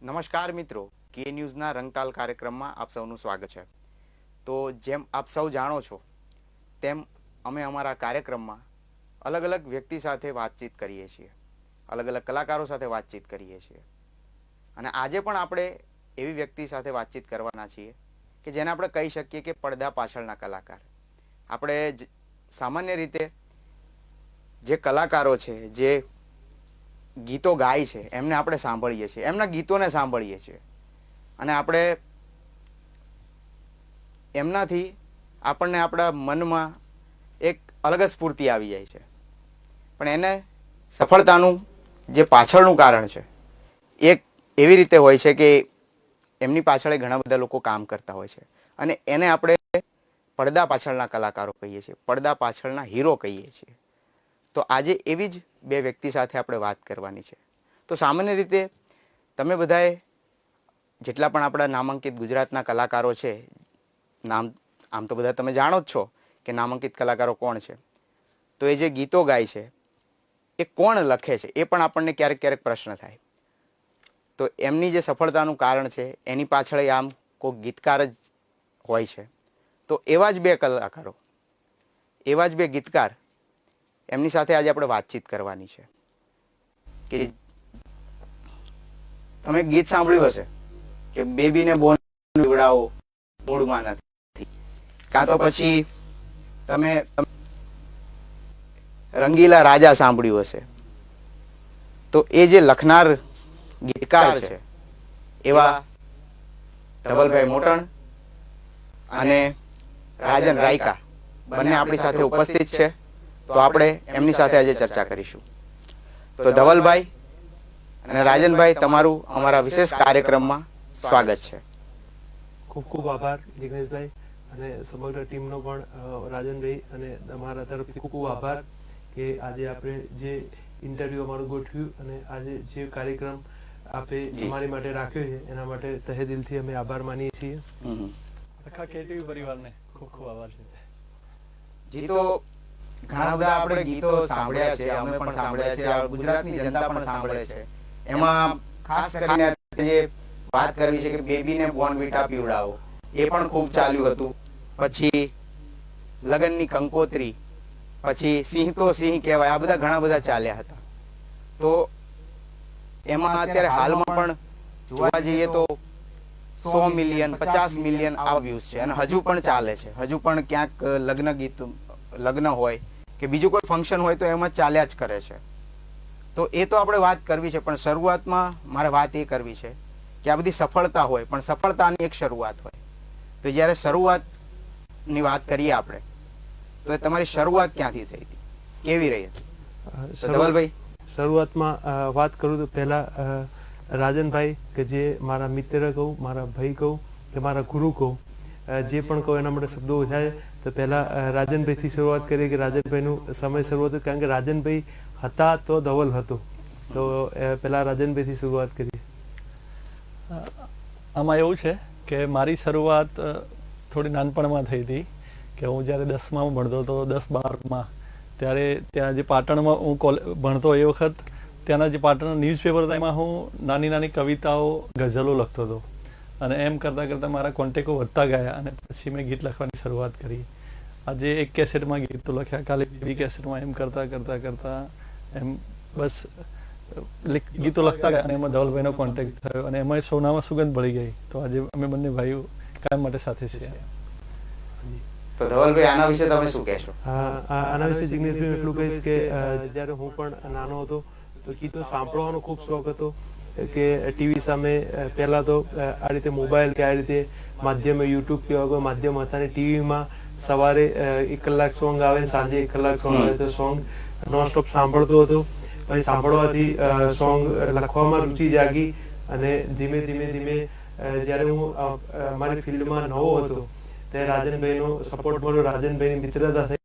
નમસ્કાર મિત્રો, કે ન્યૂઝના રંગતાલ કાર્યક્રમમાં આપ સૌનું સ્વાગત છે. તો જેમ આપ સૌ જાણો છો તેમ અમે અમારા કાર્યક્રમમાં અલગ અલગ વ્યક્તિ સાથે વાતચીત કરીએ છીએ, અલગ અલગ કલાકારો સાથે વાતચીત કરીએ છીએ. અને આજે પણ આપણે એવી વ્યક્તિ સાથે વાતચીત કરવાના છીએ કે જેને આપણે કહી શકીએ કે પડદા પાછળના કલાકાર. આપણે સામાન્ય રીતે જે કલાકારો છે, જે ગીતો ગાય છે, એમને આપણે સાંભળીએ છીએ, એમના ગીતોને સાંભળીએ છીએ અને આપણે એમનાથી આપણને આપણા મનમાં એક અલગ જ સ્ફૂર્તિ આવી જાય છે. પણ એને સફળતાનું જે પાછળનું કારણ છે એક એવી રીતે હોય છે કે એમની પાછળ ઘણા બધા લોકો કામ કરતા હોય છે અને એને આપણે પડદા પાછળના કલાકારો કહીએ છીએ, પડદા પાછળના હીરો કહીએ છીએ. તો આજે એવી જ બે વ્યક્તિ સાથે આપણે વાત કરવાની છે. તો સામાન્ય રીતે તમે બધાએ જેટલા પણ આપણા નામાંકિત ગુજરાતના કલાકારો છે, આમ તો બધા તમે જાણો જ છો કે નામાંકિત કલાકારો કોણ છે. તો એ જે ગીતો ગાય છે એ કોણ લખે છે એ પણ આપણને ક્યારેક ક્યારેક પ્રશ્ન થાય. તો એમની જે સફળતાનું કારણ છે એની પાછળ આમ કોઈ ગીતકાર જ હોય છે. તો એવા જ બે કલાકારો, એવા જ બે ગીતકાર, એમની સાથે આજે આપણે વાતચીત કરવાની છે. કે તમે ગીત સાંભળ્યું હશે કે બેબીને બોન પીવડાવો મૂળમાં નથી, કાં તો પછી તમે રંગીલા રાજા સાંભળ્યું હશે. તો એ જે લખનાર ગીતકાર છે એવા ધવલભાઈ મોટણ અને રાજન રાયકા બંને આપણી સાથે ઉપસ્થિત છે. તો આપણે એમની સાથે આજે ચર્ચા કરીશું. તો ધવલભાઈ અને રાજનભાઈ, તમારું અમારા વિશેષ કાર્યક્રમમાં સ્વાગત છે. ખૂબ ખૂબ આભાર જિગ્નેશભાઈ અને સમગ્ર ટીમનો પણ રાજનભાઈ અને અમારા તરફથી ખૂબ ખૂબ આભાર કે આજે આપણે જે ઇન્ટરવ્યૂ અમારું ગોઠવ્યું અને આજે જે કાર્યક્રમ આપે અમારી માટે રાખ્યો છે એના માટે તહે દિલથી અમે આભાર માનીએ છીએ. આખા કેટીવી પરિવારને ખૂબ ખૂબ આભાર છે. જી, તો ઘણા બધા આપણે ગીતો સાંભળ્યા છે, અમે પણ સાંભળ્યા છે, ગુજરાતની જનતા પણ સાંભળે છે. એમાં ખાસ કરીને જે વાત કરવી છે કે બેબીને બોર્નવિટા પીવડાવો, એ પણ ખૂબ ચાલ્યું હતું. પછી લગનની કંકોત્રી, પછી સિંહ તો સિંહ કહેવાય, આ બધા ઘણા બધા ચાલ્યા હતા. તો એમાં અત્યારે હાલમાં પણ જોવા જઈએ તો 100 મિલિયન 50 મિલિયન આવા વ્યૂઝ છે અને હજુ પણ ચાલે છે. હજુ પણ ક્યાંક લગ્ન હોય કે બીજું કોઈ ફંક્શન હોય તો એમાં ચાલ્યા જ કરે છે. તો એ તો આપણે વાત કરવી છે, પણ શરૂઆતમાં મારે વાત એ કરવી છે કે આ બધી સફળતા હોય, પણ સફળતાની એક શરૂઆત હોય. તો જ્યારે શરૂઆતની વાત કરીએ આપણે, તો એ તમારી શરૂઆત ક્યાંથી થઈ હતી, કેવી રહી હતી? ધવલભાઈ, શરૂઆતમાં વાત કરું તો પહેલા રાજનભાઈ કે જે મારા મિત્ર કહું, મારા ભાઈ કહું કે મારા ગુરુ કહું, જે પણ કહું એના માટે શબ્દો ઓછા છે. તો પહેલા રાજનભાઈથી શરૂઆત કરીએ કે રાજનભાઈનું સમય શરૂ હતું, કારણ કે રાજનભાઈ હતા તો ધવલ હતો. તો પહેલા રાજનભાઈથી શરૂઆત કરીએ. આમાં એવું છે કે મારી શરૂઆત થોડી નાનપણમાં થઈ હતી કે હું જ્યારે 10માં ભણતો હતો, 10-12માં, ત્યારે ત્યાં જે પાટણમાં હું ભણતો એ વખત ત્યાંના જે પાટણના ન્યૂઝપેપર હતા એમાં હું નાની નાની કવિતાઓ, ગઝલો લખતો હતો અને એમ કરતાં કરતાં મારા કોન્ટેક્ટો વધતા ગયા અને પછી મેં ગીત લખવાની શરૂઆત કરી. આજે એક કેસેટમાં ગીતો લખ્યા, કાલે બીજી કેસેટમાં, એમ કરતાં કરતાં કરતાં એમ બસ ગીતો લખતા ગયા અને એમાં ધવલભાઈનો કોન્ટેક્ટ થયો અને એમાં સોનામાં સુગંધ ભળી ગઈ. તો આજે અમે બંને ભાઈઓ કાયમ માટે સાથે છીએ. તો ધવલભાઈ, આના વિશે તમે શું કહેશો? આના વિશે જિગ્નેશભાઈ એટલું કહીશ કે જ્યારે હું પણ નાનો હતો તો ગીતો સાંભળવાનો ખૂબ શોખ હતો કે ટીવી સામે પહેલા તો આ રીતે મોબાઈલ કે આ રીતે માધ્યમ યુટ્યુબ કે કોઈ માધ્યમ હતા ને ટીવીમાં સવારે 1 કલાક સોંગ આવે, સાંજે 1 કલાક સોંગ આવે, તો સોંગ નોનસ્ટોપ સાંભળતો હતો. પછી સાંભળવાથી સોંગ લખવામાં રુચિ જાગી અને ધીમે ધીમે ધીમે જ્યારે હું મારી ફિલ્ડમાં નવો હતો ત્યારે રાજનભાઈનો સપોર્ટ મળ્યો, રાજનભાઈની મિત્રતા થઈ.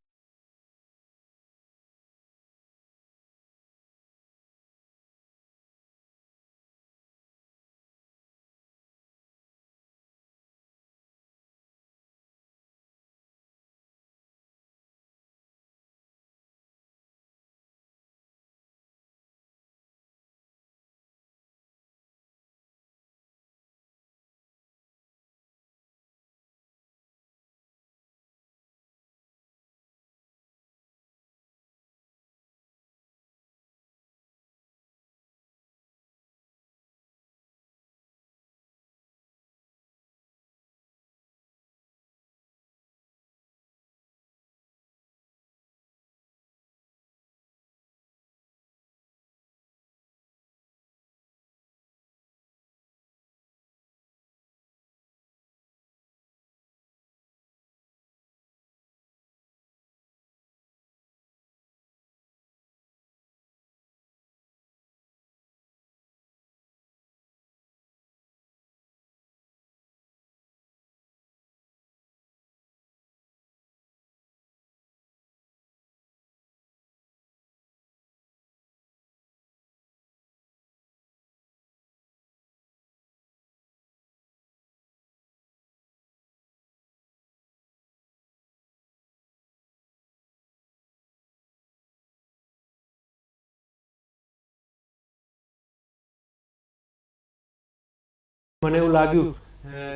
મને એવું લાગ્યું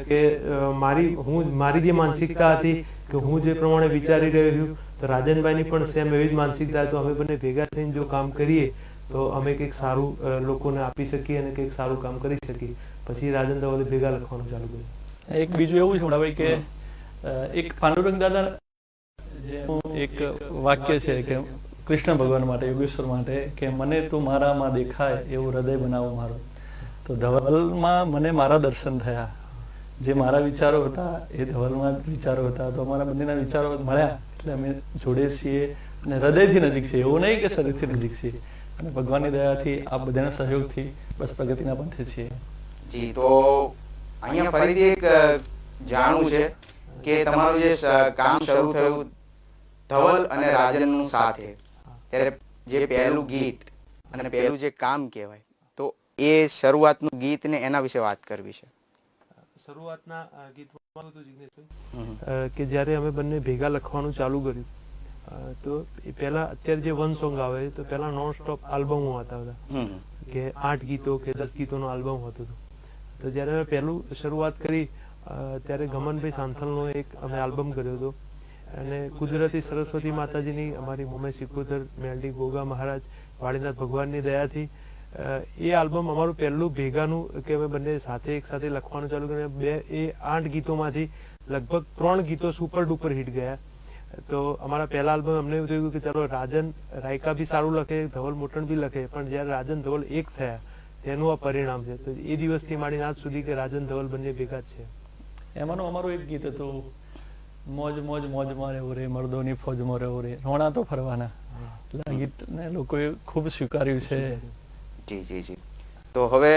કે મારી જે માનસિકતા હતી કે હું જે પ્રમાણે વિચારી રહ્યો છું તો રાજનભાઈની પણ સેમ એવી જ માનસિકતા, તો અમે બંને ભેગા થઈને જો કામ કરીએ તો અમે કંઈક સારું લોકોને આપી શકીએ અને કંઈક સારું કામ કરી શકીએ. પછી રાજન ધવલે ભેગા લખવાનું ચાલુ કર્યું. એક બીજું એવું છે મોટાભાઈ કે એક પાંડુરંગ દાદા એક વાક્ય છે કે કૃષ્ણ ભગવાન માટે, યોગેશ્વર માટે, કે મને તું મારામાં દેખાય એવું હૃદય બનાવો મારું. તો ધવલમાં મને મારા દર્શન થયા. જે મારા વિચારો હતા એ ધવલમાં વિચારો હતા. તો અમારા બંનેના વિચારો મળ્યા એટલે અમે જોડે છીએ અને હૃદયથી નજીક છીએ, એવું નહીં કે શરીરથી નજીક છીએ. અને ભગવાનની દયાથી આ બધાના સહયોગથી બસ પ્રગતિના પંથે છીએ. જી, તો અહીંયા ફરીથી એક જાણવું છે કે તમારું જે કામ શરૂ થયું ધવલ અને રાજનનું સાથે, ત્યારે જે પહેલું ગીત અને પહેલું જે કામ કહેવાય, તો એ શરૂઆતનું ગીત ને એના વિશે વાત કરવી છે. શરૂઆતના ગીતમાં હતું જિગ્નેશભાઈ કે જ્યારે અમે બંને ભેગા લખવાનું ચાલુ કર્યું તો એ પહેલા અત્યારે જે વન સોંગ આવે તો પહેલા નોન સ્ટોપ આલ્બમો હતા બધા, કે 8 ગીતો કે 10 ગીતોનો આલ્બમ હતો. તો જ્યારે અમે પહેલું શરૂઆત કરી ત્યારે ગમનભાઈ સાંથલનો એક અમે આલ્બમ કર્યો હતો અને કુદરતી સરસ્વતી માતાજીની, અમારી મોમે સિકોતર, મેલડી ગોગા મહારાજ, વાળીનાથ ભગવાનની દયાથી એ આલ્બમ અમારું પહેલું ભેગાનું કે અમે બંને સાથે એક સાથે લખવાનું ચાલુ કર્યું. એ 8 ગીતોમાંથી લગભગ 3 ગીતો સુપર ડુપર હિટ ગયા. તો અમારા પહેલા આલ્બમ અમને એવું થયું કે ચાલો રાજન રાયકા બી સારું લખે, ધવલ મોટણ બી લખે, પણ જ્યારે રાજન ધવલ એક થયા તેનું આ પરિણામ છે. તો એ દિવસથી માંડીને આજ સુધી કે રાજન ધવલ બંને ભેગા જ છે. એમાંનું અમારું એક ગીત હતું, મોજ મોજ મોજમાં રહેવું રે, મર્દોની ફોજમાં રહેવું રે, રોણા તો ફરવાના. એટલે આ ગીતને લોકોએ ખૂબ સ્વીકાર્યું છે. જી જી જી. તો હવે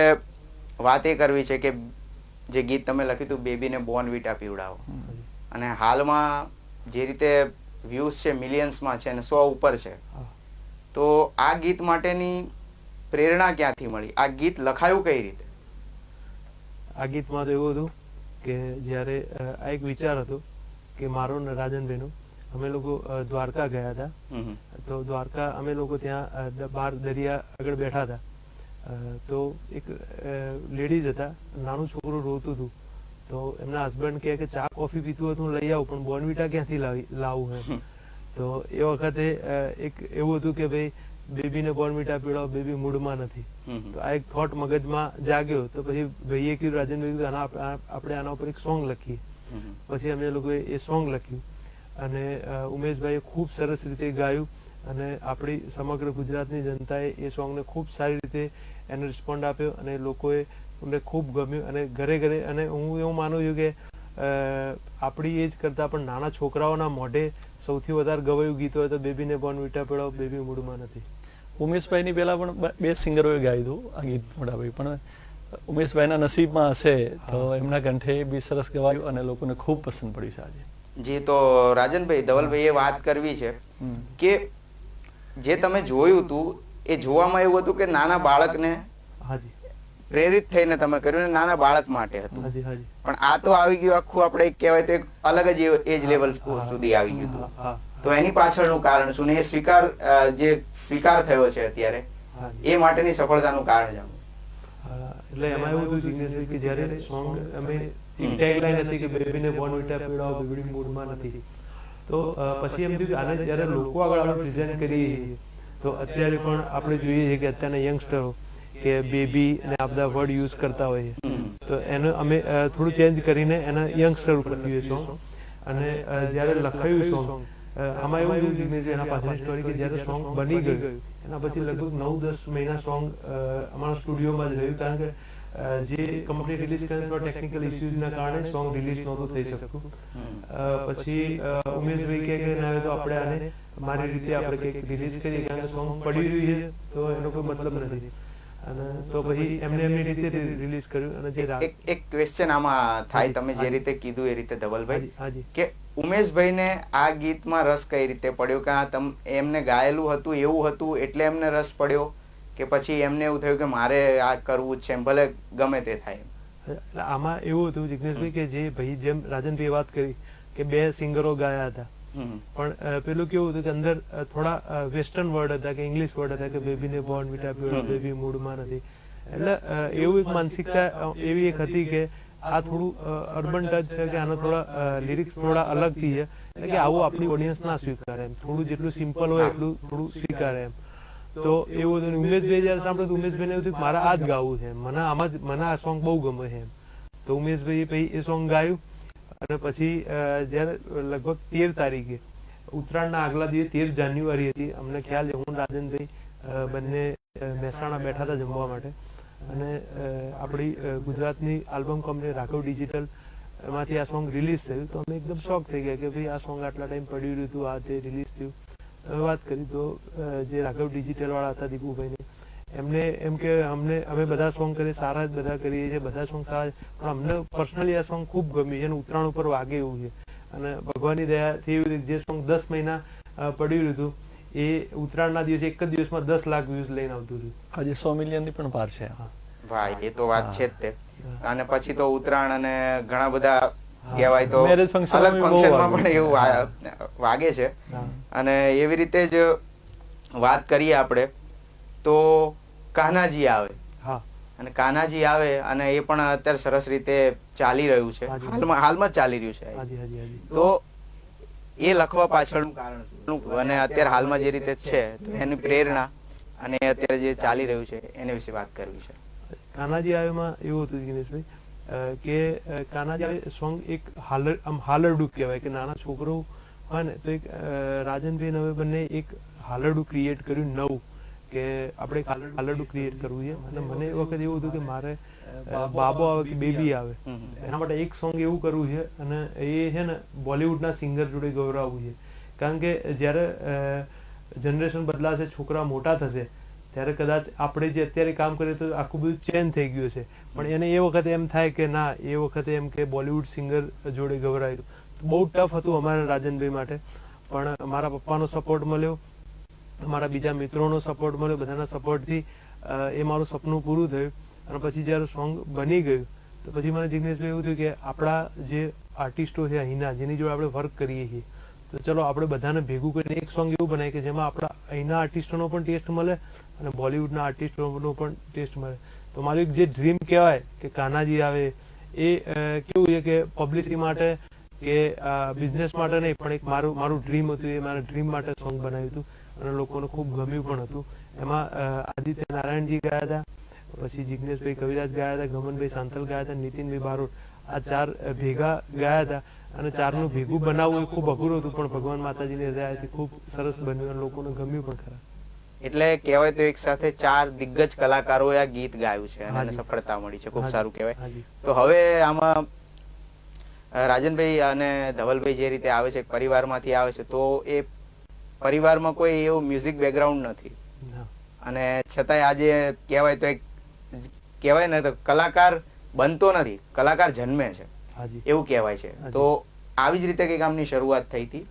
વાત એ કરવી છે કે જે ગીત તમે લખ્યું હતું બેબીને બોર્નવિટા પીવડાવો, અને હાલમાં જે રીતે વ્યૂઝ છે મિલિયન્સમાં છે અને 100 ઉપર છે, તો આ ગીત માટેની પ્રેરણા ક્યાંથી મળી? આ ગીત લખાયું કઈ રીતે? આ ગીતમાં તો એવું હતું કે જ્યારે આ એક વિચાર હતો કે મારો ને રાજનભાઈનો, અમે લોકો દ્વારકા ગયા હતા. તો દ્વારકા અમે લોકો ત્યાં બહાર દરિયા આગળ બેઠા હતા. તો એક લેડીઝ હતા, નાનું છોકરું રોતું હતું. તો એમના હસબન્ડ કહે કે ચા કોફી પીતું હતું લઈ આવું, પણ બોર્નવિટા ક્યાંથી લાવું એમ. તો એ વખતે એક એવું હતું કે ભાઈ બેબીને બોર્નવિટા પીવડાવો, બેબી મૂડમાં નથી. તો આ એક થોટ મગજમાં જાગ્યો. તો પછી ભાઈએ કીધું, રાજનભાઈ આપણે આના ઉપર એક સોંગ લખીએ. પછી અમે લોકોએ એ સોંગ લખ્યું અને ઉમેશભાઈએ ખૂબ સરસ રીતે ગાયું અને આપણી સમગ્ર ગુજરાતની જનતાએ એ સોંગને ખૂબ સારી રીતે એનો રિસ્પોન્ડ આપ્યો અને લોકોએ અમને ખૂબ ગમ્યું. અને ઘરે ઘરે, અને હું એવું માનું છું કે આપણી એજ કરતા પણ નાના છોકરાઓના મોઢે સૌથી વધારે ગવાયું ગીત હોય તો બેબીને બોર્નવિટા પીવડાવો, બેબી મૂડમાં નથી. ઉમેશભાઈની પહેલા પણ 2 સિંગરોએ ગાયું હતું આ ગીત મોટાભાઈ, પણ ઉમેશભાઈના નસીબમાં હશે તો એમના કંઠે બી સરસ ગવાયું અને લોકોને ખૂબ પસંદ પડ્યું છે આજે. જી, તો રાજનભાઈ, ધવલભાઈ એ વાત કરવી છે કે જે તમે જોયું હતું એ જોવામાં એવું હતું કે નાના બાળકને પ્રેરિત થઈને તમે કર્યું ને નાના બાળક માટે હતું. પણ આ તો આવી ગયું આખું, આપણે કહેવાય તો એક અલગ જ એજ લેવલ સુધી આવી ગયું હતું. તો એની પાછળનું કારણ શું ને એ સ્વીકાર થયો છે અત્યારે, એ માટેની સફળતાનું કારણ જાણો. એટલે એમાં એવું હતું જિગ્નેશભાઈ કે જ્યારે સોંગ અમે ટેગલાઈન હતી કે બેબીને બોર્નવિટા પીવડાવો, બેબી મૂડમાં નથી, તો પછી એમ થયું કે આને જ્યારે લોકો આગળ આપણે પ્રેઝન્ટ કરીએ તો અત્યારે પણ આપણે જોઈએ છીએ કે અત્યારના યંગસ્ટરો કે બેબી અને આ બધા વર્ડ યુઝ કરતા હોઈએ, તો એને અમે થોડું ચેન્જ કરીને એના યંગસ્ટર ઉપર લખ્યું સોંગ. અને જ્યારે લખાયું સોંગ, આમાં એવું એવું જિગ્નેશ એના પાછળની સ્ટોરી કે જ્યારે સોંગ બની ગયું એના પછી લગભગ 9-10 મહિના સોંગ અમારા સ્ટુડિયોમાં જ રહ્યું, કારણ કે જે કંપની રિલીઝ કરે તો ટેકનિકલ ઇશ્યુઝના કારણે સોંગ રિલીઝ નહોતું થઈ શકતું. પછી ઉમેશભાઈ કહે કે ના તો આપણે આને મારી રીતે આપણે કંઈક રિલીઝ કરીએ, કારણ કે સોંગ પડી રહ્યું છે તો એનો કોઈ મતલબ નથી. અને તો પછી એમને એમની રીતે રિલીઝ કર્યું. અને જે એક ક્વેશ્ચન આમાં થાય, તમે જે રીતે કીધું એ રીતે ધવલભાઈ, કે ઉમેશભાઈને આ ગીતમાં રસ કઈ રીતે પડ્યો? કે એમને ગાયેલું હતું એવું હતું એટલે એમને રસ પડ્યો, કે પછી એમને એવું થયું કે મારે આ કરવું છે ભલે ગમે તે થાય? આમાં એવું હતું જિગ્નેશભાઈ કે જે ભાઈ જેમ રાજનભાઈ વાત કરી કે 2 સિંગરો ગાયા હતા, પણ પેલું કેવું હતું કે અંદર થોડા વેસ્ટર્ન વર્ડ હતા કે ઇંગ્લિશ વર્ડ હતા કે બેબીને બોર્નવિટા પીવડાવો, બેબી મૂડમાં નથી. એટલે એવું એક માનસિકતા એવી એક હતી કે આ થોડું અર્બન ટચ છે કે આના થોડા લિરિક્સ થોડા અલગથી છે, એટલે કે આવું આપણી ઓડિયન્સ ના સ્વીકારે એમ, થોડું જેટલું સિમ્પલ હોય એટલું થોડું સ્વીકારે એમ. તો એવું હતું. ઉમેશભાઈ જયારે સાંભળ્યું તો ઉમેશભાઈને એવું થયું કે મારે આ જ ગાવું છે, મને આ સોંગ બહુ ગમે છે એમ. તો ઉમેશભાઈ પછી એ સોંગ ગાયું અને પછી જયારે લગભગ 13 તારીખે ઉત્તરાયણના આગલા દિવસે 13 જાન્યુઆરી હતી, અમને ખ્યાલ છે, હું રાજનભાઈ બંને મહેસાણા બેઠા હતા જમવા માટે, અને આપણી ગુજરાતની આલ્બમ કંપની રાઘવ ડિજિટલ એમાંથી આ સોંગ રિલીઝ થયું. તો અમે એકદમ શોક થઈ ગયા કે ભાઈ આ સોંગ આટલા ટાઈમ પડ્યું રહ્યું હતું, આ તે રિલીઝ થયું. અમે વાત કરી તો જે રાઘવ ડિજિટલ વાળા હતા દીપુભાઈને, એમને એમ કે અમે બધા સોંગ કરીએ સારા જ બધા કરીએ છીએ, બધા સોંગ સારા, પણ અમને પર્સનલી આ સોંગ ખૂબ ગમ્યું છે અને ઉત્તરાયણ ઉપર વાગે એવું છે. અને ભગવાનની દયાથી એવું જે સોંગ 10 મહિના પડ્યું હતું એ ઉત્તરાયણના દિવસે એક જ દિવસમાં 10 લાખ વ્યૂઝ લઈને આવતું રહ્યું. આજે 100 મિલિયનની પણ પાર છે. ભાઈ એ તો વાત છે જ તે. અને પછી તો ઉત્તરાયણ અને ઘણા બધા કહેવાય તો મેરેજ ફંક્શન અલગ ફંક્શનમાં પણ એવું વાગે છે. અને એવી રીતે જ વાત કરીએ આપણે તો કાન્હાજી આવે, અને કાન્હાજી આવે અને એ પણ અત્યારે સરસ રીતે ચાલી રહ્યું છે, હાલમાં ચાલી રહ્યું છે. તો એ લખવા પાછળનું કારણ શું અને અત્યારે હાલમાં જે રીતે છે એની પ્રેરણા અને અત્યારે જે ચાલી રહ્યું છે એના વિશે વાત કરવી છે. કાન્હાજી આવેમાં એવું હતું દિનેશભાઈ કે કાન્હાજી સોંગ એક હાલરડું કહેવાય કે નાના છોકરો હોય ને તો એક રાજનભાઈ હવે બંને એક હાલરડું ક્રિએટ કર્યું નવું કે આપણે હાલરડું ક્રિએટ કરવું છે. અને મને એ વખત એવું હતું કે મારે બાબો આવે કે બેબી આવે એના માટે એક સોંગ એવું કરવું છે અને એ છે ને બોલિવૂડના સિંગર જોડે ગૌરાવવું છે. કારણ કે જ્યારે જનરેશન બદલાશે, છોકરા મોટા થશે, ત્યારે કદાચ આપણે જે અત્યારે કામ કરીએ તો આખું બધું ચેન્જ થઈ ગયું છે, પણ એને એ વખતે એમ થાય કે ના, એ વખતે એમ કે બોલિવૂડ સિંગર જોડે ગૌરાવ્યું. બહુ ટફ હતું અમારા રાજનભાઈ માટે, પણ મારા પપ્પાનો સપોર્ટ મળ્યો, મારા બીજા મિત્રોનો સપોર્ટ મળ્યો, બધાના સપોર્ટથી એ મારું સપનું પૂરું થયું. અને પછી જ્યારે સોંગ બની ગયું તો પછી મને જિગ્નેશભાઈ એવું થયું કે આપણા જે આર્ટિસ્ટો છે અહીંના જેની જોડે આપણે વર્ક કરીએ છીએ, તો ચલો આપણે બધાને ભેગું કરીને એક સોંગ એવું બનાવીએ કે જેમાં આપણા અહીંના આર્ટિસ્ટોનો પણ ટેસ્ટ મળે અને બોલિવૂડના આર્ટિસ્ટોનો પણ ટેસ્ટ મળે. તો મારું એક જે ડ્રીમ કહેવાય કે કાન્હાજી આવે એ કેવું છે કે પબ્લિસિટી માટે કે બિઝનેસ માટે નહીં, પણ એક મારું ડ્રીમ હતું. એ મારા ડ્રીમ માટે સોંગ બનાવ્યું હતું અને લોકોને ખૂબ ગમ્યું પણ હતું. એમાં આદિત્ય નારાયણજી ગાયા હતા, પછી જિગ્નેશભાઈ કવિરાજ ગાયા હતા, ગમનભાઈ સાંતલ ગાયા હતા, નીતિનભાઈ બારોટ, આ 4 ભેગા ગાયા હતા. અને 4નું ભેગું બનાવવું એ ખૂબ અઘરું હતું, પણ ભગવાન માતાજીની દયાથી ખૂબ સરસ બન્યું અને લોકોને ગમ્યું પણ ખરા. એટલે કહેવાય તો એક સાથે 4 દિગ્ગજ કલાકારોએ આ ગીત ગાયું છે અને સફળતા મળી છે, ખૂબ સારું કહેવાય. તો હવે આમાં રાજનભાઈ અને ધવલભાઈ જે રીતે આવે છે, પરિવારમાંથી આવે છે, તો એ પરિવારમાં કોઈ એવું મ્યુઝિક બેકગ્રાઉન્ડ નથી અને છતાંય આજે કહેવાય તો એક કહેવાય ને તો કલાકાર બનતો નથી, કલાકાર જન્મે છે એવું કહેવાય છે. તો આવી જ રીતે કઈ કામની શરૂઆત થઈ હતી,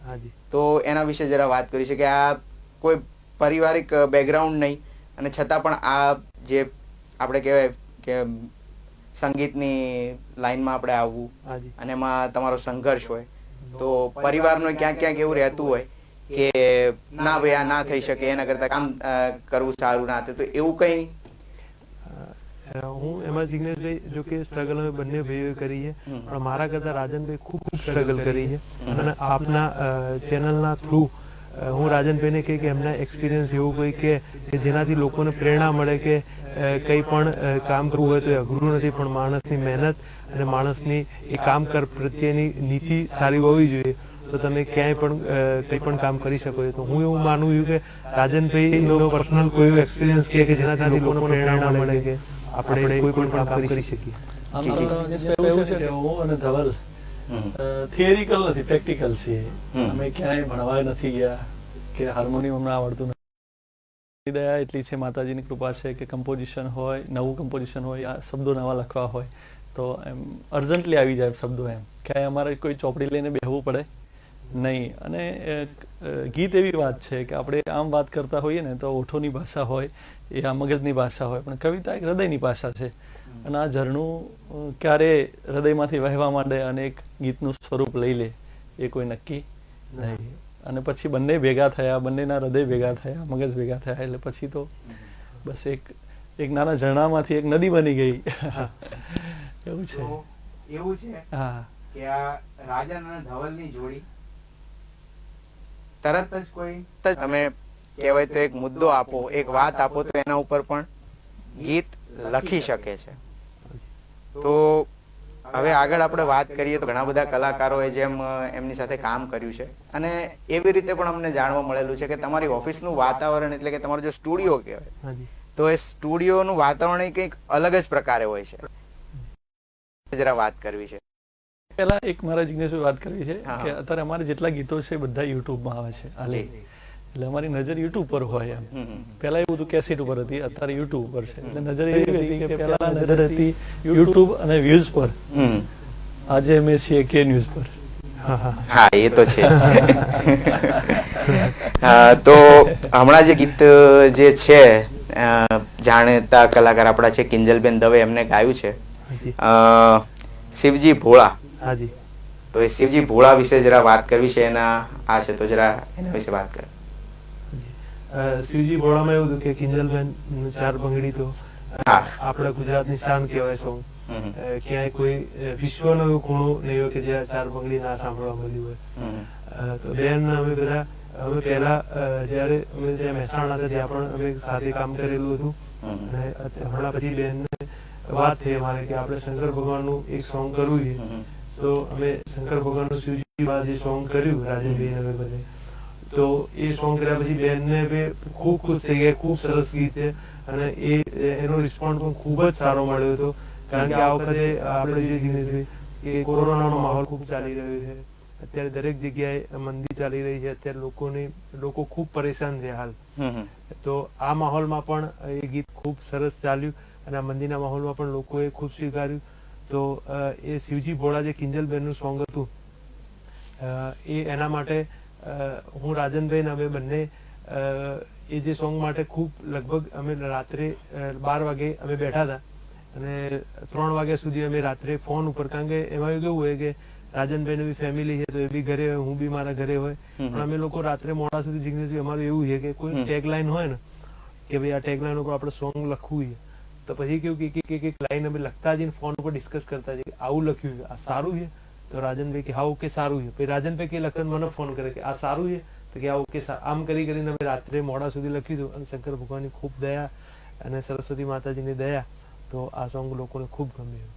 તો એના વિશે જરા વાત કરી છે કે આ કોઈ પારિવારિક બેકગ્રાઉન્ડ નહીં અને છતાં પણ આ જે આપણે કહેવાય કે સંગીતની લાઈનમાં આપણે આવવું અને એમાં તમારો સંઘર્ષ હોય, તો પરિવારનું ક્યાંક ક્યાંક એવું રહેતું હોય કે ના ભાઈ આ ના થઈ શકે, એના કરતા કામ કરવું સારું ના થાય, તો એવું કઈ? હું એમાં જિગ્નેશભાઈ જો કે સ્ટ્રગલ અમે બંને ભાઈઓ કરી છે, પણ મારા કરતા રાજનભાઈ ખૂબ સ્ટ્રગલ કરી છે. અને આપના ચેનલના થ્રુ હું રાજનભાઈને કહે કે એમના એક્સપિરિયન્સ એવું કોઈ કે જેનાથી લોકોને પ્રેરણા મળે કે કંઈ પણ કામ કરવું હોય તો એ અઘરું નથી, પણ માણસની મહેનત અને માણસની એ કામ પ્રત્યેની નીતિ સારી હોવી જોઈએ તો તમે ક્યાંય પણ કંઈ પણ કામ કરી શકો છો. તો હું એવું માનું છું કે રાજનભાઈનો પર્સનલ કોઈ એક્સપિરિયન્સ કે જેનાથી લોકોને પ્રેરણા મળે કે આપણે કોઈ પણ કામ કરી શકીએ. એવું છે કે હું અને ધવલ થિયરિકલ નથી, પ્રેક્ટિકલ છીએ. અમે ક્યાંય ભણવા નથી ગયા કે હાર્મોનિયમ અમને આવડતું નથી. દયા એટલી છે, માતાજીની કૃપા છે કે કમ્પોઝિશન હોય, નવું કમ્પોઝિશન હોય, આ શબ્દો નવા લખવા હોય તો એમ અર્જન્ટલી આવી જાય શબ્દો. એમ ક્યાંય અમારે કોઈ ચોપડી લઈને બેહવું પડે નહીં. અને ગીત એવી વાત છે કે આપણે આમ વાત કરતા હોઈએ ને તો ઓઠોની ભાષા હોય, એ આ મગજની ભાષા હોય, પણ કવિતા એક હૃદયની ભાષા છે. અને આ ઝરણું ક્યારે હૃદયમાંથી વહેવા માંડે અને એક ગીતનું સ્વરૂપ લઈ લે એ કોઈ નક્કી નહીં. અને પછી બંને ભેગા થયા, બંનેના હૃદય ભેગા થયા, મગજ ભેગા થયા, એટલે પછી તો બસ એક એક નાના ઝરણામાંથી એક નદી બની ગઈ એવું છે. તો એવું છે હા કે આ રાજન અને ધવલની જોડી તરત જ કોઈ તમે કહેવાય તો એક મુદ્દો આપો, એક વાત આપો તો એના ઉપર પણ ગીત લખી શકે છે. તો હવે આગળ આપણે વાત કરીએ તો ઘણા બધા કલાકારોએ જેમ એમની સાથે કામ કર્યું છે અને એવી રીતે પણ અમને જાણવા મળેલું છે કે તમારી ઓફિસનું વાતાવરણ એટલે કે તમારો જો સ્ટુડિયો કહેવાય હાજી. તો એ સ્ટુડિયોનું વાતાવરણ કંઈક અલગ જ પ્રકારે હોય છે. જરા વાત કરવી છે. પેલા એક મારા જિજ્ઞેશભાઈ વાત કરવી છે હા, કે હા. અત્યારે અમારે જેટલા ગીતો છે બધા યુટ્યુબમાં આવે છે હાલે. એટલે અમારી નજર યુટ્યુબ પર હોય એમ. પહેલા એવું હતું કેસેટ ઉપર હતી, અત્યારે યુટ્યુબ પર છે. એટલે નજર એવી હતી કે પહેલા નજર હતી યુટ્યુબ અને વ્યૂઝ પર. આજે અમે છીએ કે ન્યૂઝ પર. હા એ તો છે. તો હમણાં જે ગીત જે છે જાણીતા કલાકાર આપણા છે કિંજલબેન દવે, એમને ગાયું છે હાજી. શિવજી ભોળા. હાજી. તો એ શિવજી ભોળા વિશે જરા વાત કરવી છે, એના આ છે તો જરા એના વિશે વાત કરે. શિવજી ભોળામાં એવું હતું કે કિંજલબેન ચાર બંગડી તો હા. આપણા ગુજરાતની શાન કહેવાય સોંગ. ક્યાંય કોઈ વિશ્વનો એવો ખૂણો નહીં હોય કે જ્યાં ચાર બંગડી ના સાંભળવા મળ્યું હોય. તો બેન અમે પહેલા જ્યારે અમે ત્યાં મહેસાણા હતા ત્યાં પણ અમે સાથે કામ કરેલું હતું. અને હમણાં પછી બેનને વાત થઈ અમારે કે આપણે શંકર ભગવાનનું એક સોંગ કરવું છે. તો અમે શંકર ભગવાનનું શિવજી જે સોંગ કર્યું રાજનભાઈ અમે બધે, તો એ સોંગ કર્યા પછી બેનને ખૂબ ખુશ થઈ ગયા, ખૂબ સરસ ગીત છે અને એનો રિસ્પોન્સ પણ ખૂબ જ સારો મળ્યો હતો. કારણ કે આ વખતે આપણે જે જીવન કે કોરોનાનો માહોલ ખૂબ ચાલી રહ્યો છે. અત્યારે દરેક જગ્યાએ મંદી ચાલી રહી છે. અત્યારે લોકો ખૂબ પરેશાન છે હાલ. તો આ માહોલમાં પણ એ ગીત ખૂબ સરસ ચાલ્યું અને આ મંદીના માહોલમાં પણ લોકોએ ખૂબ સ્વીકાર્યું. તો એ શિવજી ભોળા જે કિંજલબેનનું સોંગ હતું એ એના માટે હું રાજનભાઈ અમે બંને એ જે સોંગ માટે ખૂબ લગભગ અમે રાત્રે 12 વાગે અમે બેઠા હતા અને 3 વાગ્યા સુધી અમે રાત્રે ફોન ઉપર, કારણ કે એમાં કેવું હોય કે રાજનભાઈ ની ફેમિલી છે તો એ બી ઘરે હોય, હું બી મારા ઘરે હોય, પણ અમે લોકો રાત્રે મોડા સુધી જિગ્નેશભાઈ અમારું એવું છે કે કોઈ ટેગલાઈન હોય ને કે ભાઈ આ ટેગલાઈન ઉપર આપણે સોંગ લખવું છે તો પછી કેવું કે એક લાઈન અમે લખતા જઈને ફોન ઉપર ડિસ્કસ કરતા જઈએ આવું લખ્યું છે, આ સારું છે? તો રાજનભાઈ કે હા ઓકે સારું છે. પછી રાજનભાઈ કે લખન મને ફોન કરે કે આ સારું છે? તો કે આ ઓકે. આમ કરીને અમે રાત્રે મોડા સુધી લખ્યું હતું અને શંકર ભગવાનની ખૂબ દયા અને સરસ્વતી માતાજીની દયા તો આ સોંગ લોકોને ખૂબ ગમ્યું.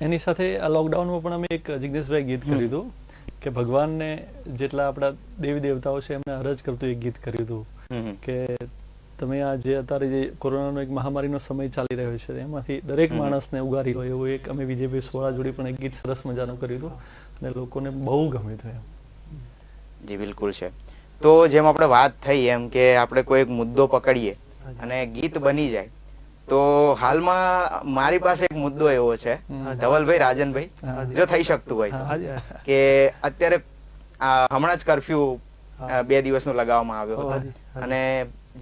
એની સાથે આ લોકડાઉનમાં પણ અમે એક જિજ્ઞેશભાઈ ગીત કર્યું હતું કે ભગવાનને જેટલા આપણા દેવી દેવતાઓ છે એમને અરજ કરતું એક ગીત કર્યું હતું કે તમે આ જે અત્યારે જે કોરોનાનો એક મહામારીનો સમય ચાલી રહ્યો છે એમાંથી દરેક માણસને ઉગારી હોય એવું એક અમે વિજયભાઈ સોળા જોડી પણ એક ગીત સરસ મજાનું કર્યું હતું અને લોકોને બહુ ગમ્યું હતું એમ. જી બિલકુલ છે. તો જેમ આપણે વાત થઈ એમ કે આપણે કોઈ એક મુદ્દો પકડીએ અને ગીત બની જાય, તો હાલમાં મારી પાસે એક મુદ્દો એવો છે ધવલભાઈ, રાજનભાઈ, જો થઈ શકતું હોય તો, કે અત્યારે હમણાં જ કર્ફ્યુ 2 દિવસનો લગાવવામાં આવ્યો હતો અને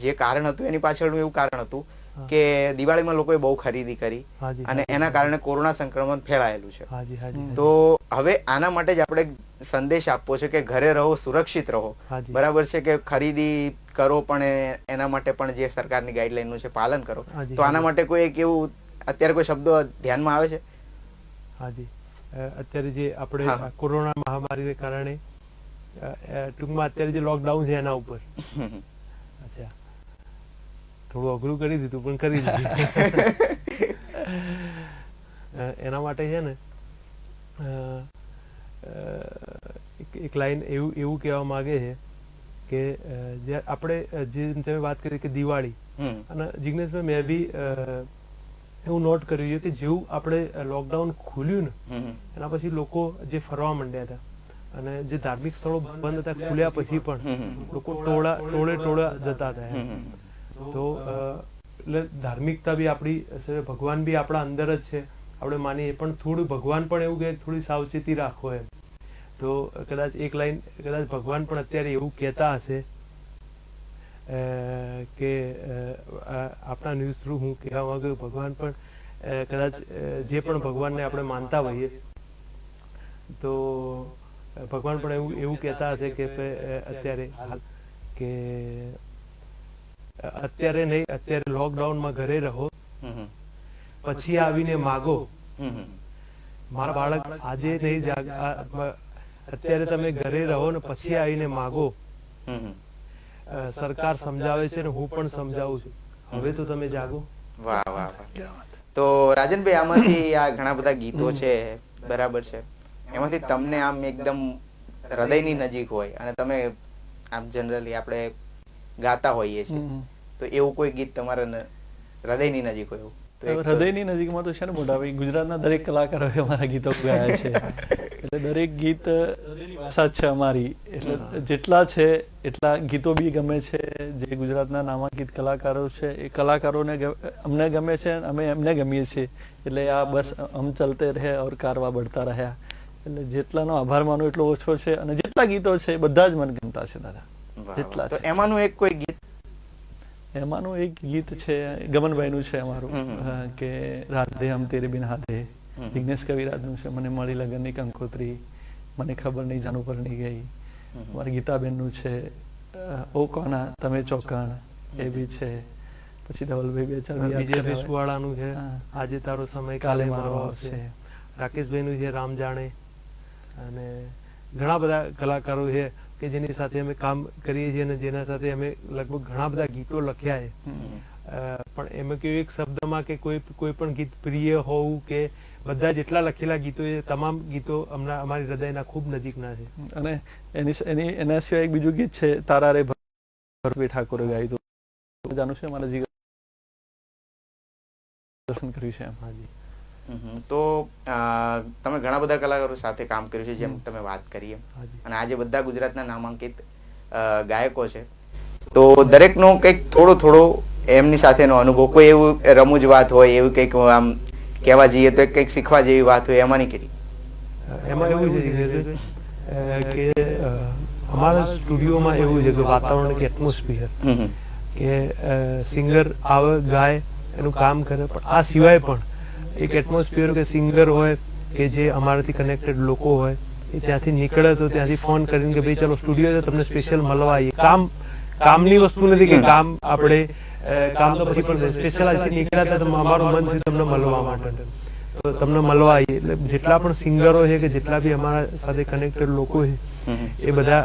જે કારણ હતું એની પાછળનું એવું કારણ હતું કે દિવાળીમાં લોકોએ બહુ ખરીદી કરી અને એના કારણે કોરોના સંક્રમણ ફેલાયેલું છે. તો હવે આના માટે જ આપણે સંદેશ આપવો છે કે ઘરે રહો, સુરક્ષિત રહો. બરાબર છે કે ખરીદી કરો પણ એના માટે પણ જે સરકારની ગાઈડલાઈનનું છે પાલન કરો. તો આના માટે કોઈ એક એવું અત્યારે કોઈ શબ્દો ધ્યાનમાં આવે છે? હાજી, અત્યારે જે આપણે કોરોના મહામારીને કારણે ટૂંકમાં અત્યારે જે લોકડાઉન છે એના ઉપર અચ્છા થોડું અઘરું કરી દીધું પણ કરી દીધું. એના માટે છે ને એક લાઈન એવું કહેવા માંગે છે કે જે આપણે જે તમે વાત કરી કે દિવાળી અને જિગ્નેશભાઈ મેં બી એવું નોટ કર્યું છે કે જેવું આપણે લોકડાઉન ખુલ્યું ને એના પછી લોકો જે ફરવા માંડ્યા હતા અને જે ધાર્મિક સ્થળો બંધ હતા ખુલ્યા પછી પણ લોકો ટોળે જતા હતા. તો એટલે ધાર્મિકતા બી આપણી, ભગવાન બી આપણા અંદર જ છે આપણે માનીએ, પણ થોડું ભગવાન પણ એવું કે થોડી સાવચેતી રાખો એમ. તો કદાચ એક લાઈન કદાચ ભગવાન પણ અત્યારે એવું કહેતા હશે કે આપણા ન્યૂઝ થ્રુ હું કહેવા માંગુ ભગવાન પણ કદાચ જે પણ ભગવાનને આપણે માનતા હોઈએ તો ભગવાન પણ એવું કહેતા હશે કે અત્યારે કે અત્યારે નહીં, અત્યારે લોકડાઉનમાં ઘરે રહો, હમ હમ પછી આવીને માગો. હમ હમ મારા બાળક આજે નહીં અત્યારે તમે ઘરે રહો ને પછી આવીને માગો. હમ હમ સરકાર સમજાવે છે ને હું પણ સમજાવું છું, હવે તો તમે જાગો. વાહ વાહ વાહ. તો રાજનભાઈ, આમાંથી આ ઘણા બધા ગીતો છે, બરાબર છે, એમાંથી તમને આમ એકદમ હૃદયની નજીક હોય અને તમે આમ જનરલી આપણે ગાતા હોઈએ છીએ, તો એવું કોઈ ગીત તમારા હૃદયની નજીક હોય એવું? તો એક હૃદયની નજીકમાં તો છે ને મોટા ભાઈ, ગુજરાતના દરેક કલાકારોએ અમારા ગીતો ગાયા છે. એટલે દરેક ગીત ભાષા છે અમારી, એટલે જેટલા છે એટલા ગીતો બી ગમે છે. જે ગુજરાતના નામાંકિત કલાકારો છે એ કલાકારોને અમને ગમે છે, અમે એમને ગમીએ છીએ. એટલે આ બસ હમ ચલતે રહે ઓર કારવા બઢતા રહ્યા. એટલે જેટલાનો આભાર માનો એટલો ઓછો છે, અને જેટલા ગીતો છે એ બધા જ મને ગમતા છે દાદા, જેટલા તો છે. એમાંનું એક કોઈ ગીત? એમાંનું એક ગીત છે ગમનભાઈનું છે અમારું, કે રાધે હમ તેરે બિન હાથે. જિગ્નેશ કવિરાજનું છે, મને મળી લગનની કંકોત્રી, મને ખબર નહીં જાનું પર નહીં ગઈ. મારી ગીતાબેનનું છે ઓ કોના તમે ચોકણ, એ બી છે. પછી ધવલભાઈ બે ચાર વિજય વેસવાળાનું છે આજે તારો સમય કાલે મારો આવશે. રાકેશભાઈનું છે રામ જાણે. અને ઘણા બધા કલાકારો છે કે જેની સાથે અમે કામ કરીએ છીએ અને જેના સાથે અમે લગભગ ઘણા બધા ગીતો લખ્યા છે. પણ એમાં કેવું એક શબ્દમાં કે કોઈ પણ ગીત પ્રિય હોવું કે બધા જેટલા લખેલા ગીતો એ તમામ ગીતો અમારી હૃદયના ખૂબ નજીકના છે. અને એના સિવાય એક બીજું ગીત છે તારા રે ભરતભાઈ ઠાકોરે ગાયું હતું, જાણું છે મારા જીગર દર્શન કર્યું છે એમ. હાજી. તો તમે ઘણા બધા કલાકારો સાથે કામ કર્યું છે, જેમ તમે વાત કરી એમ, અને આજે બધા ગુજરાતના નામાંકિત ગાયકો છે, તો દરેકનો કંઈક થોડો થોડો એમની સાથેનો અનુભવ, કોઈ એવું રમૂજ વાત હોય, એવું કંઈક આમ કહેવા જઈએ તો કંઈક શીખવા જેવી વાત હોય, એમાંની કેટલી? એમાં એવું છે કે અમારા સ્ટુડિયોમાં એવું છે કે વાતાવરણ કે એટમોસ્ફિયર, કે સિંગર આવે ગાય એનું કામ કરે, પણ આ સિવાય પણ એક એટમોસ્ફિયર કે સિંગર હોય કે જે અમારાથી કનેક્ટેડ લોકો હોય એ ત્યાંથી નીકળે તો ત્યાંથી ફોન કરીને કે ભાઈ ચલો સ્ટુડિયો છે, તમને સ્પેશિયલ મળવા આવીએ. કામની વસ્તુ નથી કે કામ આપણે કામ તો પછી પણ સ્પેશિયલ આજથી નીકળ્યા હતા તો અમારું મન થયું તમને મળવા માટે, તો તમને મળવા આવીએ. એટલે જેટલા પણ સિંગરો છે કે જેટલા બી અમારા સાથે કનેક્ટેડ લોકો છે એ બધા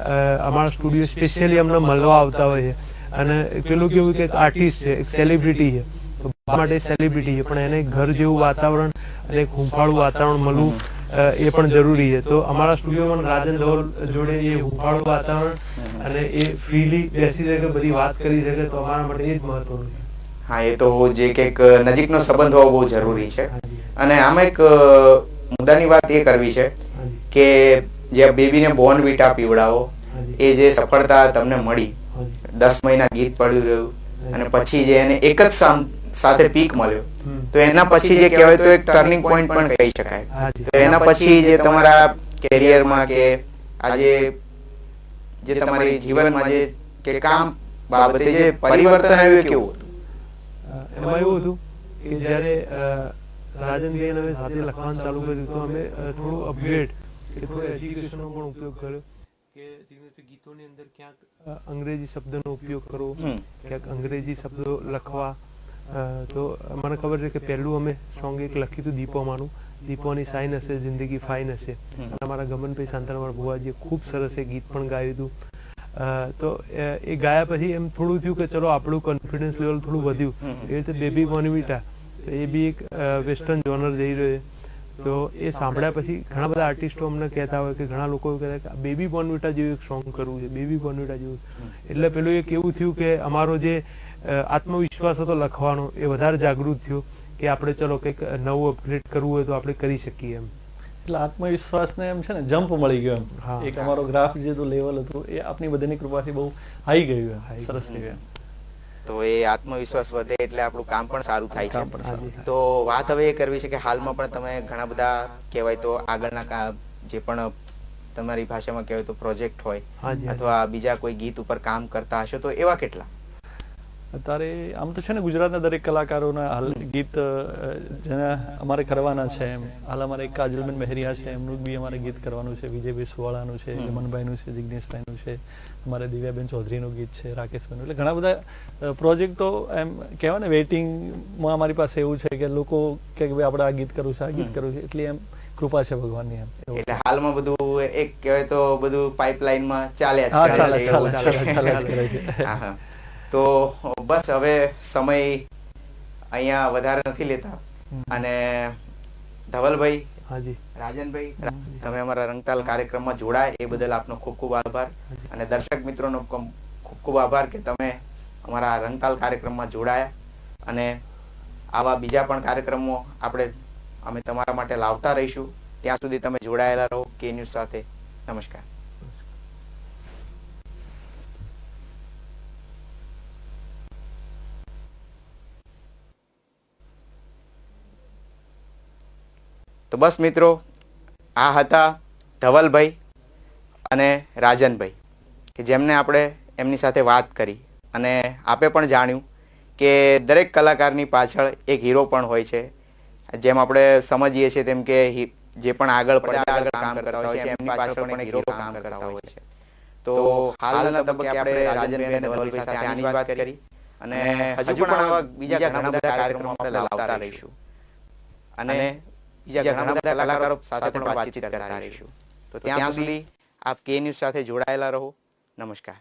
અમારા સ્ટુડિયો સ્પેશિયલી અમને મળવા આવતા હોય છે. અને પેલું કેવું કે આર્ટિસ્ટ છે, એક સેલિબ્રિટી છે, માટે સેલિબ્રિટી છે, પણ એને ઘર જેવું વાતાવરણ અને એક હુંફાળું વાતાવરણ મળવું એ પણ જરૂરી છે. તો અમારા સ્ટુડિયોમાં રાજન ધવલ જોડે એ હુંફાળું વાતાવરણ અને એ ફ્રીલી બેસી શકે, બધી વાત કરી શકે, તો અમારા માટે એ જ મહત્વનું છે. હા, એ તો જે કંઈક નજીકનો સંબંધ હોવો બહુ જરૂરી છે. અને આમાં એક મુદ્દાની વાત એ કરવી છે કે જે બેબીને બોર્નવિટા પીવડાવો, એ જે સફળતા તમને મળી, 10 મહિના ગીત પડ્યું રહ્યું, અને પછી જે એને એક જ સાથે પીક મળ્યો, તો એના પછી જે કહેવાય તો એક ટર્નિંગ પોઈન્ટ પણ કહી શકાય. તો એના પછી જે તમારા કેરિયરમાં કે આજે જે તમારી જીવનમાં જે કે કામ બાબતે જે પરિવર્તન આવ્યું, કેવું હતું? એમાં એવું હતું કે જ્યારે રાજનભાઈ અમે સાથે લખવાનું ચાલુ કર્યું તો અમે થોડું અપગ્રેડ કે થોડું એજ્યુકેશનનો પણ ઉપયોગ કર્યો, કે ગીતોની અંદર ક્યાંક અંગ્રેજી શબ્દનો ઉપયોગ કરવો, ક્યાંક અંગ્રેજી શબ્દો લખવા. તો મને ખબર છે કે પહેલું અમે સોંગ એક લખ્યું હતું દીપોમાંનું, દીપોની સાઈન હશે જિંદગી ફાઈન હશે, અને અમારા ગમનભાઈ સાંતરામાર ભુવાજીએ ખૂબ સરસ એ ગીત પણ ગાયું હતું. તો એ ગાયા પછી એમ થોડું થયું કે ચલો આપણું કોન્ફિડન્સ લેવલ થોડું વધ્યું. એ રીતે બેબી બોર્નવિટા, તો એ બી એક વેસ્ટર્ન જોનર જઈ રહ્યો છે. તો એ સાંભળ્યા પછી ઘણા બધા આર્ટિસ્ટો અમને કહેતા હોય કે ઘણા લોકો કહેતા કે બેબી બોર્નવિટા જેવું એક સોંગ કરવું છે, બેબી બોર્નવિટા જેવું. એટલે પેલું એક એવું થયું કે અમારો જે આત્મવિશ્વાસ હતો લખવાનો એ વધારે જાગૃત થયો કે આપણે ચલો કંઈક નવું અપગ્રેડ કરવું હોય તો આપણે કરી શકીએ એમ. એટલે આત્મવિશ્વાસને એમ છે ને જમ્પ મળી ગયો એમ. એક અમારો ગ્રાફ જે લેવલ હતું એ આપની બધાની કૃપાથી બહુ આવી ગયું એમ, સરસ ગયું એમ. તો એ આત્મવિશ્વાસ વધે એટલે આપણું કામ પણ સારું થાય છે. તો વાત હવે એ કરવી છે કે હાલમાં પણ તમે ઘણા બધા કહેવાય તો આગળના જે પણ તમારી ભાષામાં કહેવાય તો પ્રોજેક્ટ હોય અથવા બીજા કોઈ ગીત ઉપર કામ કરતા હશો, તો એવા કેટલા? અત્યારે આમ તો છે ને ગુજરાતના દરેક કલાકારોના હાલ ગીત જેના અમારે કરવાના છે એમ. હાલ અમારે એક કાજલબેન મહેરિયા છે, એમનું બી અમારે ગીત કરવાનું છે, વિજયભાઈ સુવાળાનું છે, યમનભાઈનું છે, જિગ્નેશભાઈનું છે, અમારે દિવ્યાબેન ચૌધરીનું ગીત છે, રાકેશભાઈનું. એટલે ઘણા બધા પ્રોજેક્ટો એમ કહેવાય ને વેઇટિંગમાં અમારી પાસે એવું છે કે લોકો કે ભાઈ આપણે આ ગીત કરવું છે, આ ગીત કરવું છે, એટલી એમ કૃપા છે ભગવાનની એમ. એટલે હાલમાં બધું એક કહેવાય તો બધું પાઇપલાઇનમાં ચાલ્યા જ હા, કરે ચાલે છે, ચાલે એવું ચાલે છે. ચાલે જ કરે છે. હા, હા. તો બસ હવે સમય અહીંયા વધારે નથી લેતા અને ધવલભાઈ, હાજી રાજનભાઈ, તમે અમારા રંગતાલ કાર્યક્રમમાં જોડાય એ બદલ આપનો ખૂબ ખૂબ આભાર અને દર્શક મિત્રોનો ખૂબ ખૂબ આભાર કે તમે અમારા રંગતાલ કાર્યક્રમમાં જોડાયા અને આવા બીજા પણ કાર્યક્રમો અમે તમારા માટે લાવતા રહીશું. ત્યાં સુધી તમે જોડાયેલા રહો કે ન્યૂઝ સાથે. નમસ્કાર. તો બસ મિત્રો, આ હતા ધવલભાઈ અને રાજનભાઈ કે જેમને આપણે એમની સાથે વાત કરી અને આપે પણ જાણ્યું કે દરેક કલાકારની પાછળ એક હીરો પણ હોય છે. જેમ આપણે સમજીએ છીએ તેમ કે જે પણ આગળ કામ કરતા હોય છે એમની પાછળ પણ એક હીરો કામ કરતા હોય છે. તો હાલના તબક્કે આપણે રાજનભાઈ અને ધવલભાઈ સાથે આની વાત કરી અને હજુ પણ આવા બીજા ઘણા બધા કાર્યક્રમો આપણે લાવતા રહીશું અને બીજા ઘણા બધા કલાકારો સાથે પણ વાતચીત કરતા રહીશું. તો ત્યાં સુધી આપ કે ન્યૂઝ સાથે જોડાયેલા રહો. નમસ્કાર.